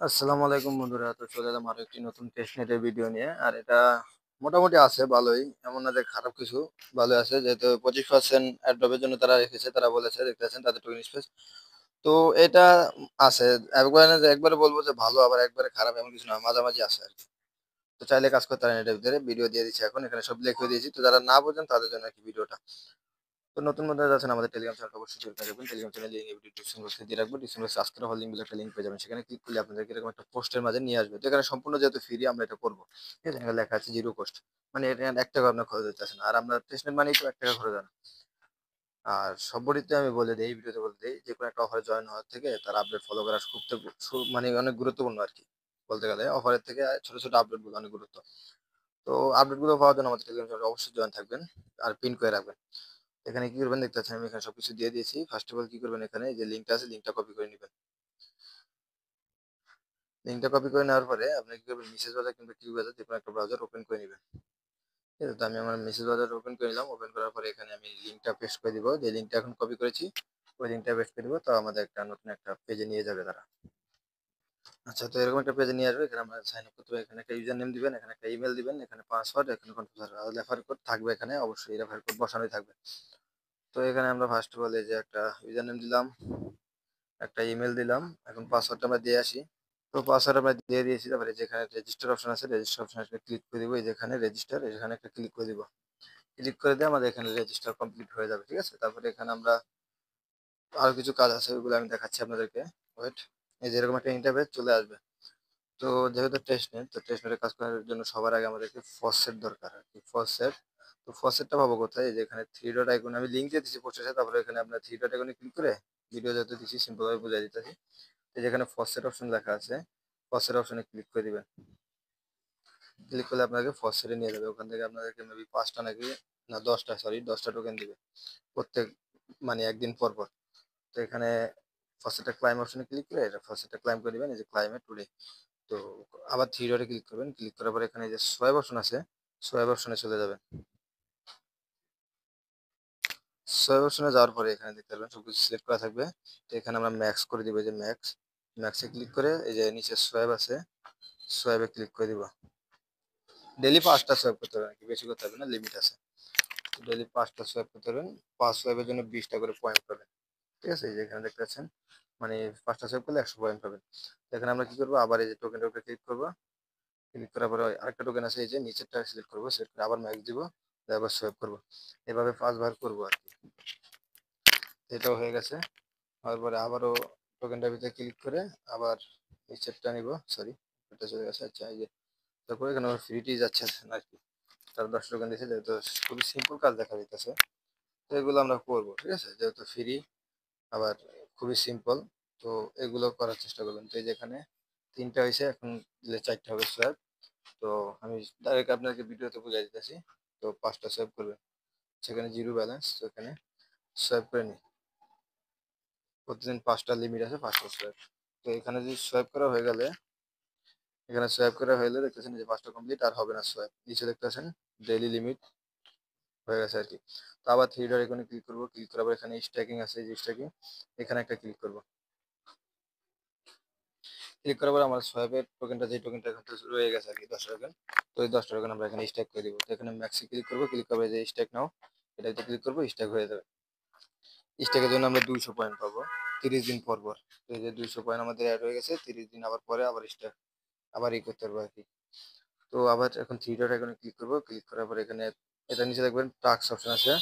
আসসালামু আলাইকুম বন্ধুরা। তো চলে এলাম আরো একটি নতুন টেস্ট নেটের ভিডিও নিয়ে। আর এটা মোটামুটি আছে ভালোই, এমন না যে খারাপ কিছু, ভালো আছে। যেহেতু 25% অ্যাড্রপের জন্য তারা রেখেছে, তারা বলেছে দেখতে পাচ্ছেন তাদের টোকেন স্পেস। তো এটা আছে, একবারে না যে একবারে বলবো যে ভালো আবার একবারে খারাপ এমন কিছু না, মাঝামাঝি আছে আর কি। তো চাইলে কাজ করতে পারেন এটার ভিতরে, ভিডিও দিয়ে দিচ্ছি এখন, এখানে সব লিখে দিয়েছি। তো যারা না বোঝেন তাদের জন্য আর কি ভিডিওটা। তো নতুন বন্ধুরা আছেন আমাদের টেলিগ্রাম চ্যানেল অবশ্যই জয়েন থাকবেন। Telegram channel link video description বক্সে দিয়ে রাখবো। ডিসক্রিপশন বক্সে আজকের হল লিংক বলে একটা লিংক পেয়ে যাবেন, সেখানে ক্লিক করলে আপনাদেরকে এরকম একটা পোস্টের মাঝে নিয়ে আসবে। তো এখানে সম্পূর্ণ যেহেতু ফ্রি আমরা এটা করবো, ঠিক আছে। এখানে লেখা আছে জিরো কোস্ট, মানে এটা 1 টাকা আপনার খরচ হচ্ছে না। আর আমরা টেস্টনেট মানেই তো 1 টাকা খরচ হয় না। আর সবরিতে আমি বলে দিই, এই ভিডিওতে বলে দিই, যে কোনো একটা অফারে জয়েন হওয়ার থেকে তার আপডেট ফলো করা খুব মানে অনেক গুরুত্বপূর্ণ আর কি। বলতে গেলে অফারের থেকে ছোট ছোট আপডেট গুলো অনেক গুরুত্ব। তো আপডেট গুলো পাওয়ার জন্য আমাদের টেলিগ্রাম চ্যানেলে অবশ্যই জয়েন থাকবেন আর পিন করে রাখবেন। এখানে কি করবেন দেখতে পাচ্ছেন, আমি এখানে সবকিছু দিয়ে দিয়েছি। ফার্স্ট অফ অল কি করবেন, এখানে যে লিঙ্কটা আছে লিঙ্কটা কপি করে নেবেন। লিঙ্কটা কপি করে নেওয়ার পরে আপনি কি করবেন, মেসেজ ব্রাউজার কিংবা কিউ ব্রাউজার যে কোনো একটা ব্রাউজার ওপেন করে নেবেন। ঠিক আছে, তো আমি আমার মেসেজ ব্রাউজার ওপেন করে নিলাম। ওপেন করার পরে এখানে আমি লিঙ্কটা পেস্ট করে দিব, যে লিঙ্কটা এখন কপি করেছি ওই লিঙ্কটা পেস্ট করে দিব। তো আমাদের একটা নতুন একটা পেজে নিয়ে যাবে তারা। আচ্ছা, তো এরকম একটা পেজে নিয়ে আসবে। এখানে আমরা সাইন আপ করতে হবে, এখানে একটা ইউজার নেম দিবেন, এখানে একটা ইমেল দিবেন, এখানে পাসওয়ার্ড, এখানে কনফার্ম রেফার কোড থাকবে, এখানে অবশ্যই রেফার কোড বসানোই থাকবে। তো এখানে আমরা ফার্স্ট অফ অল এই যে একটা ইউজার নেম দিলাম, একটা ইমেল দিলাম, এখন পাসওয়ার্ডটা আমরা দিয়ে আসি। তো পাসওয়ার্ড আমরা দিয়ে দিয়েছি। তারপরে যেখানে রেজিস্টার অপশন আছে, রেজিস্টার অপশনে ক্লিক করে দিব। এই যেখানে রেজিস্টার, এখানে একটা ক্লিক করে দিব। ক্লিক করে দিয়ে আমাদের এখানে রেজিস্টার কমপ্লিট হয়ে যাবে, ঠিক আছে। তারপরে এখানে আমরা আরো কিছু কাজ আছে, ওইগুলো আমি দেখাচ্ছি আপনাদেরকে। ওয়েট, এই যে এরকম একটা ইন্টারফেস চলে আসবে। তো যেহেতু টেস্ট নেট, তো টেস্ট নেটে কাজ করার জন্য সবার আগে আমাদেরকে ফসেট দরকার আর কি, ফসেট। তো ফসেটটা পাবো কোথায়, এই যে এখানে থ্রি ডট আইকন, আমি লিঙ্ক দিয়ে দিচ্ছি পোস্টের সাথে। তারপরে এখানে আপনার থ্রি ডট আইকনে ক্লিক করে, ভিডিও যেহেতু দিচ্ছি সিম্পল ভাবে বুঝাই দিতেছি। এই যেখানে ফসেট অপশন লেখা আছে, ফসেট অপশনে ক্লিক করে দিবেন। ক্লিক করলে আপনাকে ফসেটে নিয়ে যাবে। ওখান থেকে আপনাদেরকে মেবি 5টা নাকি না 10টা, সরি 10টা টোকেন দিবে প্রত্যেক, মানে একদিন পর পর। তো এখানে ফসেটটা ক্লাইম অপশনে ক্লিক করে এটা ফসেটটা ক্লাইম করে দিবেন, এই যে ক্লাইমে টুডে। তো আবার থ্রি ডটে ক্লিক করবেন, ক্লিক করার পর এখানে যে সোয়াইপ অপশন আছে, সোয়াইপ অপশনে চলে যাবেন। সোয়াইপ অপশনে যাওয়ার পরে এখানে দেখতে পারবেন সবকিছু সিলেক্ট করা থাকবে। তো এখানে আমরা ম্যাক্স করে দিব, এই যে ম্যাক্স, ম্যাক্সে ক্লিক করে এই যে নিচে সোয়াইপ আছে, সোয়াইপে ক্লিক করে দিব। ডেলি 5টা সোয়াইপ করতে হবে নাকি, বেশি করতে হবে না, লিমিট আছে। ডেলি 5টা সোয়াইপ করতে পারবেন, 5 সোয়াইপের জন্য 20টা করে পয়েন্ট পাবেন। ঠিক আছে, এই যে এখানে দেখতে পাচ্ছেন, মানে 5টা সোয়াইপ করলে 100 পয়েন্ট পাবেন। তো এখানে আমরা কি করবো, আবার এই যে টোকেনটার উপরে ক্লিক করবো। ক্লিক করার পরে আরেকটা টোকেন আছে, এই যে নিচেরটা সিলেক্ট করবো, সিলেক্ট করে আবার ম্যাক্স দিব, দিয়ে আবার সোয়াইপ করবো। এভাবে 5 বার করবো আর কি। এটাও হয়ে গেছে। তারপরে আবারও টোকেনটার ভিতরে ক্লিক করে আবার নিচেরটা নিব, সরি এটা চলে গেছে। আচ্ছা, এই যে তারপরে এখানে আমার ফ্রিটি যাচ্ছে না আর কি। তার 10 টোকেন দিয়েছে, যেহেতু খুবই সিম্পল কাজ দেখা যাইতেছে। তো এগুলো আমরা করবো, ঠিক আছে, যেহেতু ফ্রি আবার খুবই সিম্পল। তো এগুলো করার চেষ্টা করবেন। তো এই যেখানে 3টা হয়েছে, এখন দিলে 4টা হবে সোয়াইপ। তো আমি ডাইরেক্ট আপনাকে ভিডিওতে বুঝাই দিতেছি। তো 5টা সোয়াইপ করবেন, সেখানে জিরো ব্যালেন্স, তো এখানে সোয়াইপ করে নিই। প্রতিদিন 5টা লিমিট আছে, 5টা সোয়াইপ। তো এখানে যদি সোয়াইপ করা হয়ে গেলে, এখানে সোয়াইপ করা হয়ে গেলে দেখতেছেন যে 5টা কমপ্লিট, আর হবে না সোয়াইপ। নিচে দেখতেছেন ডেইলি লিমিট হয়ে গেছে আর কি। তো আবার থ্রি ডট এখানে ক্লিক করবো, ক্লিক করার পর এখানে স্ট্যাকিং আছে, এই যে স্ট্যাকিং, এখানে একটা ক্লিক করবো। ক্লিক করার পর আমার সোয়াইপের টোকেনটা, যে টোকেনটা এখান থেকে রয়ে গেছে আর কি 10 টোকেন। তো এই 10 টোকেন আমরা এখানে স্ট্যাক করে দিব। তো এখানে ম্যাক্সে ক্লিক করবো, ক্লিক করবো যে স্ট্যাক নাও, এটাতে ক্লিক করবো, স্ট্যাক হয়ে যাবে। স্ট্যাকের জন্য আমরা 200 পয়েন্ট পাবো 30 দিন পর পর। তো এই যে 200 পয়েন্ট আমাদের অ্যাড হয়ে গেছে, 30 দিন আবার পরে আবার স্ট্যাক আবার করতে পারবো আর কি। তো আবার এখন থ্রি ডট এখানে ক্লিক করবো, ক্লিক করার পর এখানে এটা নিচে দেখবেন টাস্ক অপশন আছে,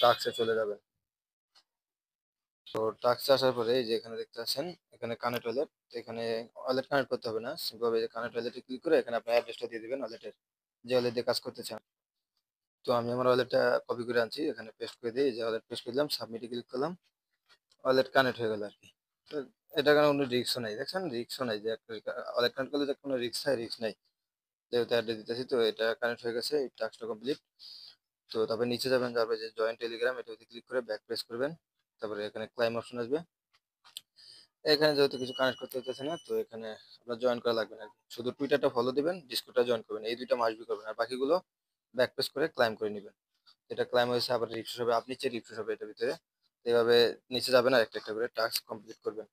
টাস্কে চলে যাবেন। তো টাস্কে আসার পরে এই যে এখানে দেখতে পাচ্ছেন, এখানে কানেক্ট ওয়ালেট, এখানে ওয়ালেট কানেক্ট করতে হবে না, সিম্পল এই যে কানেক্ট ওয়ালেটে ক্লিক করে এখানে আপনার অ্যাড্রেসটা দিয়ে দিবেন ওয়ালেটের, যে ওয়ালেট দিয়ে কাজ করতে চান। তো আমি আমার ওয়ালেটটা কপি করে আনছি, এখানে পেস্ট করে দিই, যে ওয়ালেট পেস্ট করে দিলাম, সাবমিটে ক্লিক করলাম, ওয়ালেট কানেক্ট হয়ে গেল আর কি। তো এটা কোনো রিস্কও নাই, দেখছেন রিস্কও নাই, যে ওয়ালেট কানেক্ট করলে যে কোনো রিস্ক নাই, যেহেতু অ্যাড্রেস দিতেছি। তো এটা কানেক্ট হয়ে গেছে, এই টাস্কটা কমপ্লিট। তো তারপরে নিচে যাবেন, তারপরে যে জয়েন টেলিগ্রাম, এটাতে ক্লিক করে ব্যাক প্রেস করবেন। তারপরে এখানে ক্লাইম অপশন আসবে। এখানে যেহেতু কিছু কানেক্ট করতে হতেছে না, তো এখানে আপনার জয়েন করা লাগবে না আর কি। শুধু টুইটারটা ফলো দিবেন, ডিসকর্ডটা জয়েন করবেন, এই দুইটা মাস্ট বি করবেন। আর বাকিগুলো ব্যাক প্রেস করে ক্লাইম করে নেবেন। এটা ক্লাইম হয়েছে, আবার রিফ্রেশ হবে, আপনি চেয়ে রিফ্রেশ হবে এটার ভিতরে। তো এভাবে নিচে যাবেন আর একটা একটা করে টাস্ক কমপ্লিট করবেন।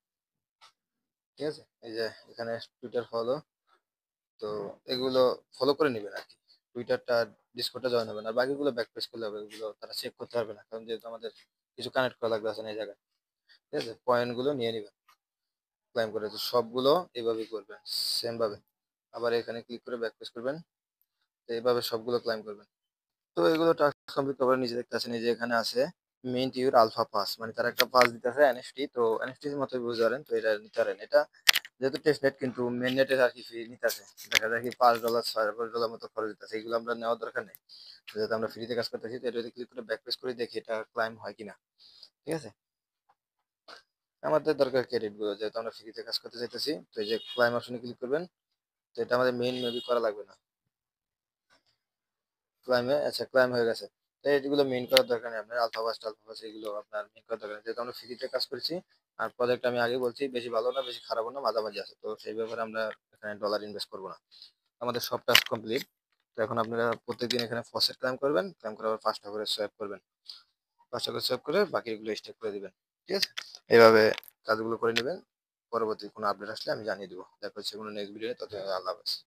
ঠিক আছে? এই যে এখানে টুইটার ফলো, তো এগুলো ফলো করে নিবেন আর কি। টুইটারটা ডিসকর্ডটা জয়েন হবেন, আর বাকিগুলো ব্যাক পেজ করলে হবে, ওগুলো তারা চেক করতে পারবে না, কারণ যেহেতু আমাদের কিছু কানেক্ট করা লাগবে আছে না এই জায়গায়। ঠিক আছে, পয়েন্ট গুলো নিয়ে নিবেন ক্লাইম করে, তো সবগুলো এইভাবেই করবেন সেম ভাবে। আবার এখানে ক্লিক করে ব্যাক পেজ করবেন, তো এইভাবে সবগুলো ক্লাইম করবেন। তো এগুলো টাস্ক কমপ্লিট করার নিচে দেখতে পাচ্ছেন এই যে এখানে আছে মিন্ট ইউর আলফা পাস, মানে তারা একটা পাস দিতেছে এনএফটি, তো এনএফটির মতো বুঝতে পারেন, তো এটা নিতে পারেন। এটা যেহেতু টেস্ট নেট, কিন্তু মেন নেটের আর কি ফ্রি নিতেছে, দেখা যায় কি $5 $6 মতো খরচ দিতেছে, এগুলো আমরা নেওয়ার দরকার নেই। যেহেতু আমরা ফ্রিতে কাজ করতেছি, তো এটা ক্লিক করে ব্যাক পেজ করে দেখি এটা ক্লাইম হয় কিনা। ঠিক আছে, আমাদের দরকার ক্রেডিট গুলো, যেহেতু আমরা ফ্রিতে কাজ করতে চাইতেছি, তো এই যে ক্লাইম অপশনে ক্লিক করবেন। তো এটা আমাদের মেইন মেবি করা লাগবে না, ক্লাইমে আচ্ছা ক্লাইম হয়ে গেছে। তো এগুলো মেইন করার দরকার নেই আপনার, আলফা বাস এগুলো আপনার মেইন করার দরকার নেই, যেহেতু আমরা ফ্রিতে কাজ করছি। আর প্রজেক্ট আমি আগে বলছি বেশি ভালো না বেশি খারাপও না, মাঝামাঝি আছে, তো সেই ব্যাপারে আমরা এখানে ডলার ইনভেস্ট করবো না। আমাদের সব টাস্ক কমপ্লিট। তো এখন আপনারা প্রত্যেকদিন এখানে ফসেট ক্লাইম করবেন, ক্লাইম করার পর 5টা করে সোয়াইপ করবেন, 5টা করে সোয়াইপ করে বাকিগুলো স্টেক করে দিবেন। ঠিক আছে, এইভাবে কাজগুলো করে নেবেন। পরবর্তী কোনো আপডেট আসলে আমি জানিয়ে দেবো। দেখা হচ্ছে কোনো নেক্সট ভিডিও, তত আল্লাহ হাফেজ।